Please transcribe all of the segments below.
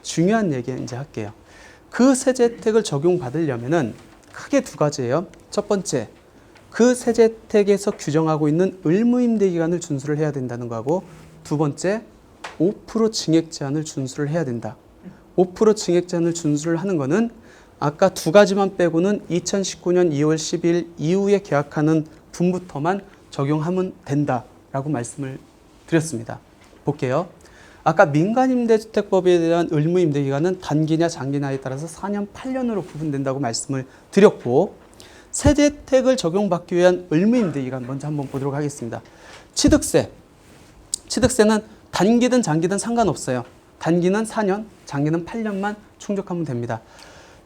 중요한 얘기 이제 할게요. 그 세제 혜택을 적용받으려면은 크게 두 가지예요. 첫 번째, 그 세제 혜택에서 규정하고 있는 의무임대 기간을 준수를 해야 된다는 거하고, 두 번째, 5% 증액 제한을 준수를 해야 된다. 5% 증액 제한을 준수를 하는 거는 아까 두 가지만 빼고는 2019년 2월 12일 이후에 계약하는 분부터만 적용하면 된다라고 말씀을 드렸습니다. 볼게요. 아까 민간임대주택법에 대한 의무임대기간은 단기냐 장기냐에 따라서 4년, 8년으로 구분된다고 말씀을 드렸고, 세제 혜택을 적용받기 위한 의무임대기간 먼저 한번 보도록 하겠습니다. 취득세. 취득세는 단기든 장기든 상관없어요. 단기는 4년, 장기는 8년만 충족하면 됩니다.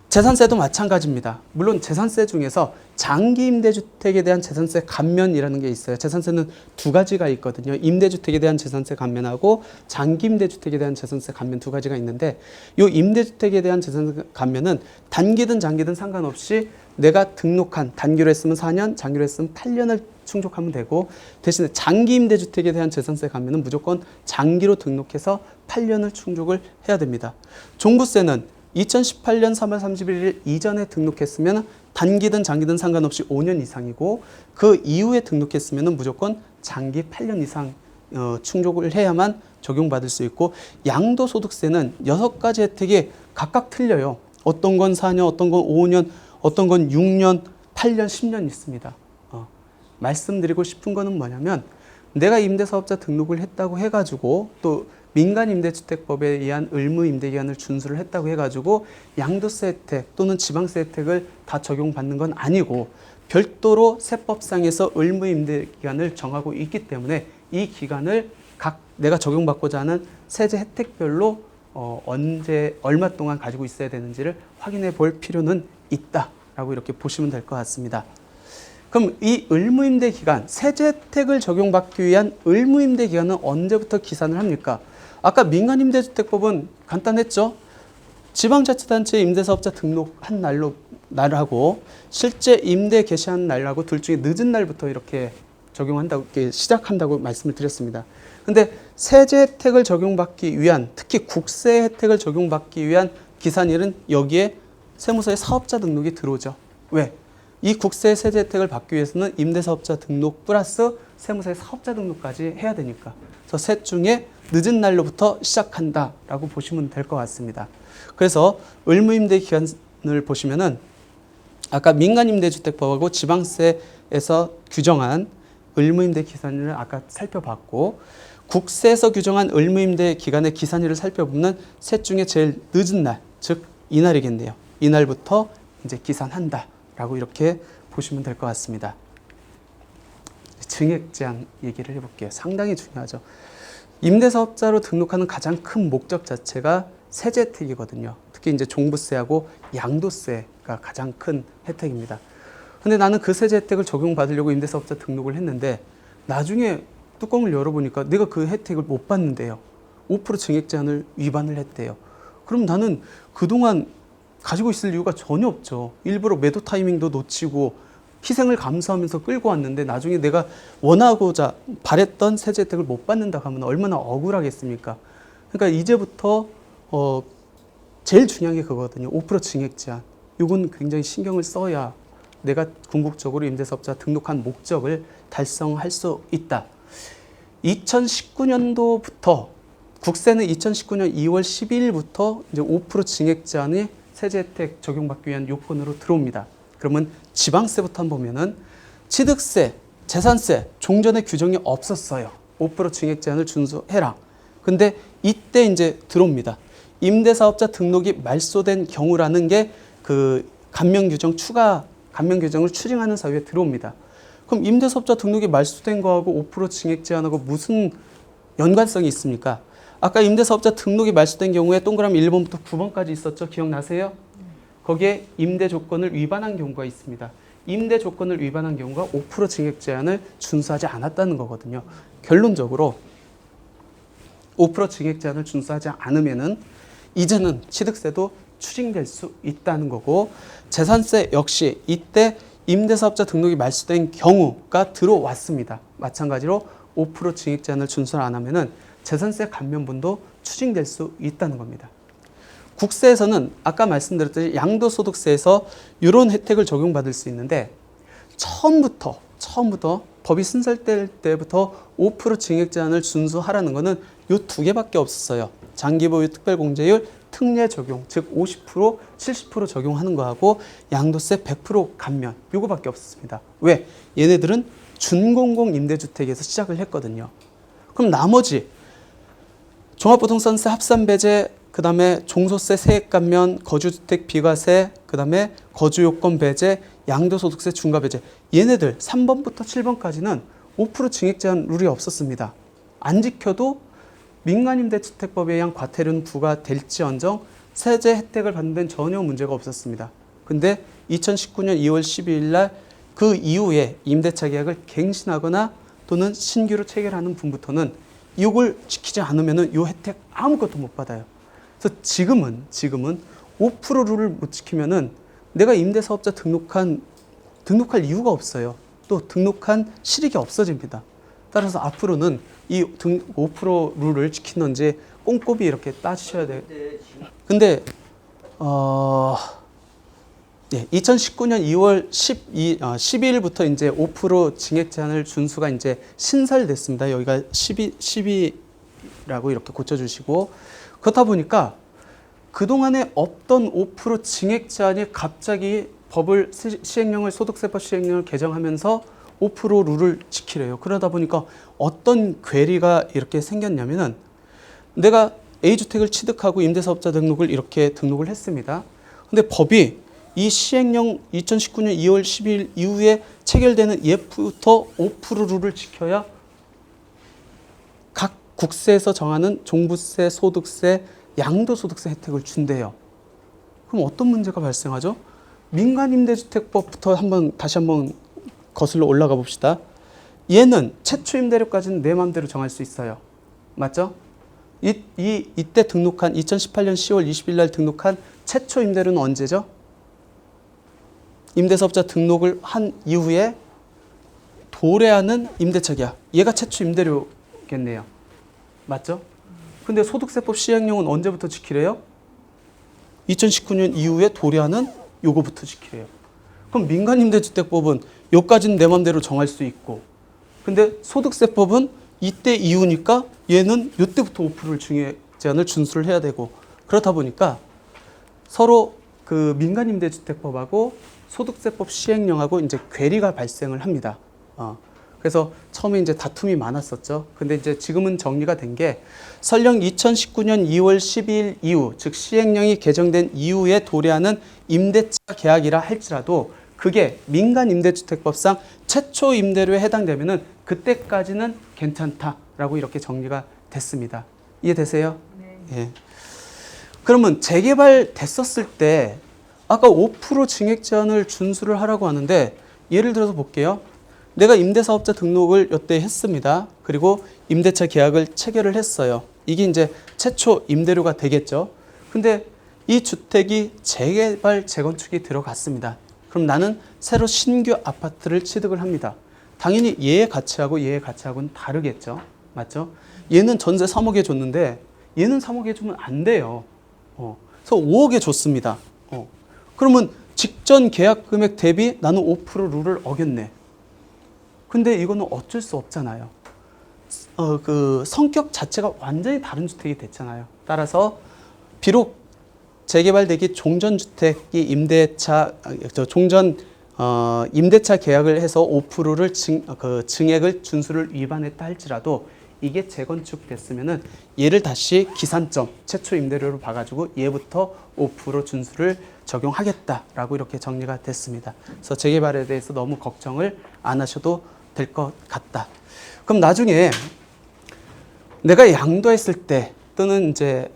재산세도 마찬가지입니다. 물론 재산세 중에서 장기 임대주택에 대한 재산세 감면이라는 게 있어요. 재산세는 두 가지가 있거든요. 임대주택에 대한 재산세 감면하고 장기 임대주택에 대한 재산세 감면 두 가지가 있는데, 이 임대주택에 대한 재산세 감면은 단기든 장기든 상관없이 내가 등록한, 단기로 했으면 4년, 장기로 했으면 8년을 충족하면 되고, 대신에 장기 임대주택에 대한 재산세 감면은 무조건 장기로 등록해서 8년을 충족을 해야 됩니다. 종부세는 2018년 3월 31일 이전에 등록했으면 단기든 장기든 상관없이 5년 이상이고, 그 이후에 등록했으면 무조건 장기 8년 이상 충족을 해야만 적용받을 수 있고, 양도소득세는 6가지 혜택이 각각 틀려요. 어떤 건 4년, 어떤 건 5년, 어떤 건 6년, 8년, 10년 있습니다. 말씀드리고 싶은 거는 뭐냐면, 내가 임대사업자 등록을 했다고 해가지고 또 민간임대주택법에 의한 의무임대기간을 준수를 했다고 해가지고 양도세 혜택 또는 지방세 혜택을 다 적용받는 건 아니고, 별도로 세법상에서 의무임대기간을 정하고 있기 때문에 이 기간을 각 내가 적용받고자 하는 세제 혜택별로 언제 얼마 동안 가지고 있어야 되는지를 확인해 볼 필요는 있다라고 이렇게 보시면 될 것 같습니다. 그럼 이 의무임대 기간, 세제 혜택을 적용받기 위한 의무임대 기간은 언제부터 기산을 합니까? 아까 민간임대주택법은 간단했죠. 지방자치단체 임대사업자 등록한 날하고 실제 임대 개시한 날하고 둘 중에 늦은 날부터 이렇게 적용한다고, 이렇게 시작한다고 말씀을 드렸습니다. 근데 세제 혜택을 적용받기 위한, 특히 국세 혜택을 적용받기 위한 기산일은 여기에 세무서에 사업자 등록이 들어오죠. 왜? 이 국세 세제 혜택을 받기 위해서는 임대사업자 등록 플러스 세무서에 사업자 등록까지 해야 되니까. 그래서 셋 중에 늦은 날로부터 시작한다라고 보시면 될 것 같습니다. 그래서 의무임대 기간을 보시면은 아까 민간임대주택법하고 지방세에서 규정한 의무임대 기산일을 아까 살펴봤고, 국세에서 규정한 의무임대 기간의 기산일을 살펴보면 셋 중에 제일 늦은 날, 즉 이날이겠네요. 이날부터 이제 기산한다라고 이렇게 보시면 될 것 같습니다. 증액 제한 얘기를 해볼게요. 상당히 중요하죠. 임대사업자로 등록하는 가장 큰 목적 자체가 세제 혜택이거든요. 특히 이제 종부세하고 양도세가 가장 큰 혜택입니다. 근데 나는 그 세제 혜택을 적용받으려고 임대사업자 등록을 했는데, 나중에 뚜껑을 열어보니까 내가 그 혜택을 못 받는데요. 5% 증액 제한을 위반을 했대요. 그럼 나는 그동안 가지고 있을 이유가 전혀 없죠. 일부러 매도 타이밍도 놓치고 희생을 감수하면서 끌고 왔는데, 나중에 내가 원하고자 바랬던 세제 혜택을 못 받는다고 하면 얼마나 억울하겠습니까? 그러니까 이제부터 제일 중요한 게 그거거든요. 5% 증액 제한. 이건 굉장히 신경을 써야 내가 궁극적으로 임대사업자 등록한 목적을 달성할 수 있다. 2019년도부터 국세는 2019년 2월 12일부터 이제 5% 증액 제한이 세제 혜택 적용받기 위한 요건으로 들어옵니다. 그러면 지방세부터 한번 보면은 취득세, 재산세, 종전에 규정이 없었어요. 5% 증액 제한을 준수해라. 근데 이때 이제 들어옵니다. 임대사업자 등록이 말소된 경우라는 게 그 감면 규정 추가 감면 규정을 추징하는 사유에 들어옵니다. 그럼 임대사업자 등록이 말소된 거하고 5% 증액 제한하고 무슨 연관성이 있습니까? 아까 임대사업자 등록이 말소된 경우에 동그라미 1번부터 9번까지 있었죠. 기억나세요? 거기에 임대 조건을 위반한 경우가 있습니다. 임대 조건을 위반한 경우가 5% 증액 제한을 준수하지 않았다는 거거든요. 결론적으로 5% 증액 제한을 준수하지 않으면은 이제는 취득세도 추징될 수 있다는 거고, 재산세 역시 이때 임대사업자 등록이 말소된 경우가 들어왔습니다. 마찬가지로 5% 증액 제한을 준수를 안 하면은 재산세 감면분도 추징될 수 있다는 겁니다. 국세에서는 아까 말씀드렸듯이 양도소득세에서 이런 혜택을 적용받을 수 있는데 처음부터 법이 신설될 때부터 5% 증액 제한을 준수하라는 것은 이 두 개밖에 없었어요. 장기보유 특별공제율 특례 적용, 즉 50%, 70% 적용하는 거하고 양도세 100% 감면, 요거밖에 없었습니다. 왜? 얘네들은 준공공 임대주택에서 시작을 했거든요. 그럼 나머지 종합부동산세 합산배제, 그 다음에 종소세 세액 감면, 거주주택 비과세, 그 다음에 거주요건 배제, 양도소득세 중과배제, 얘네들 3번부터 7번까지는 5% 증액 제한 룰이 없었습니다. 안 지켜도 민간임대주택법에 의한 과태료는 부과될지언정 세제 혜택을 받는 데는 전혀 문제가 없었습니다. 근데 2019년 2월 12일 날 그 이후에 임대차 계약을 갱신하거나 또는 신규로 체결하는 분부터는 이걸 지키지 않으면 이 혜택 아무것도 못 받아요. 그래서 지금은 5% 룰을 못 지키면은 내가 임대사업자 등록할 이유가 없어요. 또 등록한 실익이 없어집니다. 따라서 앞으로는 이 5% 룰을 지키는지 꼼꼼히 이렇게 따지셔야 돼요. 근데 2019년 2월 12일부터 이제 5% 증액 제한을 준수가 이제 신설됐습니다. 여기가 12라고 이렇게 고쳐주시고, 그렇다 보니까 그동안에 없던 5% 증액 제한이 갑자기 법을 시행령을 소득세법 시행령을 개정하면서 5% 룰을 지키래요. 그러다 보니까 어떤 괴리가 이렇게 생겼냐면은 내가 A주택을 취득하고 임대사업자 등록을 이렇게 등록을 했습니다. 근데 법이 이 시행령 2019년 2월 12일 이후에 체결되는 예부터 5% 룰을 지켜야 각 국세에서 정하는 종부세, 소득세, 양도소득세 혜택을 준대요. 그럼 어떤 문제가 발생하죠? 민간임대주택법부터 다시 한번 거슬러 올라가 봅시다. 얘는 최초 임대료까지는 내 마음대로 정할 수 있어요. 맞죠? 이때 등록한 2018년 10월 20일 날 등록한 최초 임대료는 언제죠? 임대사업자 등록을 한 이후에 도래하는 임대차 계약. 얘가 최초 임대료겠네요. 맞죠? 근데 소득세법 시행령은 언제부터 지키래요? 2019년 이후에 도래하는 요거부터 지키래요. 그럼 민간임대주택법은 요까지는 내 맘대로 정할 수 있고, 근데 소득세법은 이때 이후니까 얘는 요때부터 5%를 증액 제한을 준수를 해야 되고, 그렇다 보니까 서로 그 민간임대주택법하고 소득세법 시행령하고 이제 괴리가 발생을 합니다. 그래서 처음에 이제 다툼이 많았었죠. 근데 이제 지금은 정리가 된 게 설령 2019년 2월 12일 이후, 즉 시행령이 개정된 이후에 도래하는 임대차 계약이라 할지라도 그게 민간임대주택법상 최초 임대료에 해당되면은 그때까지는 괜찮다라고 이렇게 정리가 됐습니다. 이해되세요? 네. 예. 그러면 재개발 됐었을 때 아까 5% 증액 제한을 준수를 하라고 하는데, 예를 들어서 볼게요. 내가 임대사업자 등록을 이때 했습니다. 그리고 임대차 계약을 체결을 했어요. 이게 이제 최초 임대료가 되겠죠. 근데 이 주택이 재개발, 재건축이 들어갔습니다. 그럼 나는 새로 신규 아파트를 취득을 합니다. 당연히 얘의 가치하고 얘의 가치하고는 다르겠죠. 맞죠? 얘는 전세 3억에 줬는데 얘는 3억에 주면 안 돼요. 그래서 5억에 줬습니다. 그러면 직전 계약 금액 대비 나는 5% 룰을 어겼네. 근데 이거는 어쩔 수 없잖아요. 그 성격 자체가 완전히 다른 주택이 됐잖아요. 따라서 비록 재개발되기 종전주택이 임대차 계약을 해서 5%를 증액을 준수를 위반했다 할지라도 이게 재건축됐으면은 얘를 다시 기산점 최초 임대료로 봐가지고 얘부터 5% 준수를 적용하겠다라고 이렇게 정리가 됐습니다. 그래서 재개발에 대해서 너무 걱정을 안 하셔도 될 것 같다. 그럼 나중에 내가 양도했을 때 또는 이제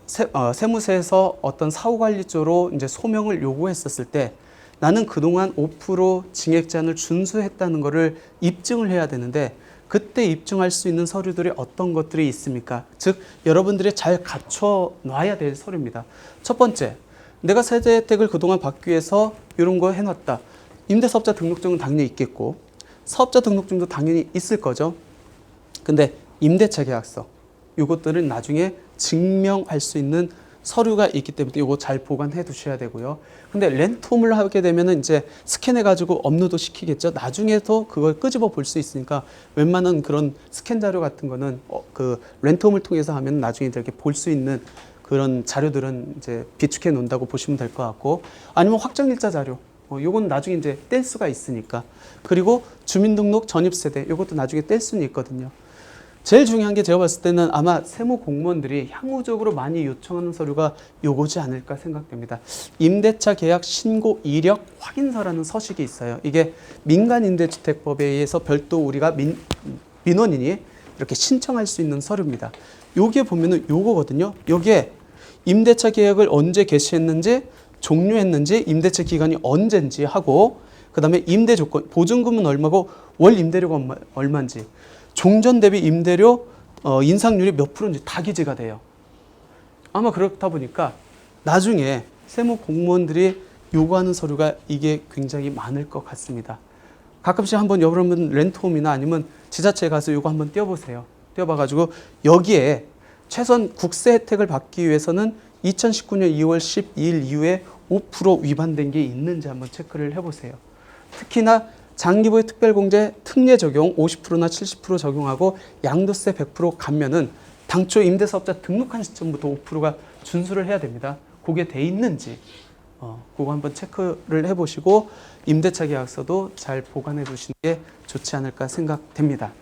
세무서에서 어떤 사후관리조로 이제 소명을 요구했었을 때 나는 그동안 5% 증액 제한을 준수했다는 것을 입증을 해야 되는데, 그때 입증할 수 있는 서류들이 어떤 것들이 있습니까? 즉 여러분들이 잘 갖춰 놔야 될 서류입니다. 첫 번째, 내가 세제 혜택을 그동안 받기 위해서 이런 거 해놨다. 임대사업자 등록증은 당연히 있겠고 사업자 등록증도 당연히 있을 거죠. 근데 임대차 계약서, 이것들은 나중에 증명할 수 있는 서류가 있기 때문에 이거 잘 보관해 두셔야 되고요. 근데 렌트홈을 하게 되면은 이제 스캔해 가지고 업로드 시키겠죠. 나중에도 그걸 끄집어 볼 수 있으니까 웬만한 그런 스캔 자료 같은 거는 그 렌트홈을 통해서 하면 나중에 이렇게 볼 수 있는 그런 자료들은 이제 비축해 놓는다고 보시면 될 것 같고, 아니면 확정일자 자료, 요건 나중에 이제 뗄 수가 있으니까. 그리고 주민등록 전입세대, 요것도 나중에 뗄 수는 있거든요. 제일 중요한 게 제가 봤을 때는 아마 세무 공무원들이 향후적으로 많이 요청하는 서류가 요거지 않을까 생각됩니다. 임대차 계약 신고 이력 확인서라는 서식이 있어요. 이게 민간임대주택법에 의해서 별도 우리가 민원인이 이렇게 신청할 수 있는 서류입니다. 요게 보면은 요거거든요. 요게 임대차 계약을 언제 개시했는지, 종료했는지, 임대차 기간이 언제인지 하고, 그 다음에 임대 조건, 보증금은 얼마고 월 임대료가 얼마인지, 종전 대비 임대료 인상률이 몇 프로인지 다 기재가 돼요. 아마 그렇다 보니까 나중에 세무 공무원들이 요구하는 서류가 이게 굉장히 많을 것 같습니다. 가끔씩 한번 여러분 렌트홈이나 아니면 지자체에 가서 요거 한번 띄워보세요. 띄워봐가지고 여기에 최소한 국세 혜택을 받기 위해서는 2019년 2월 12일 이후에 5% 위반된 게 있는지 한번 체크를 해보세요. 특히나 장기보유 특별공제 특례 적용 50%나 70% 적용하고 양도세 100% 감면은 당초 임대사업자 등록한 시점부터 5%가 준수를 해야 됩니다. 그게 돼 있는지 그거 한번 체크를 해보시고 임대차 계약서도 잘 보관해 두시는 게 좋지 않을까 생각됩니다.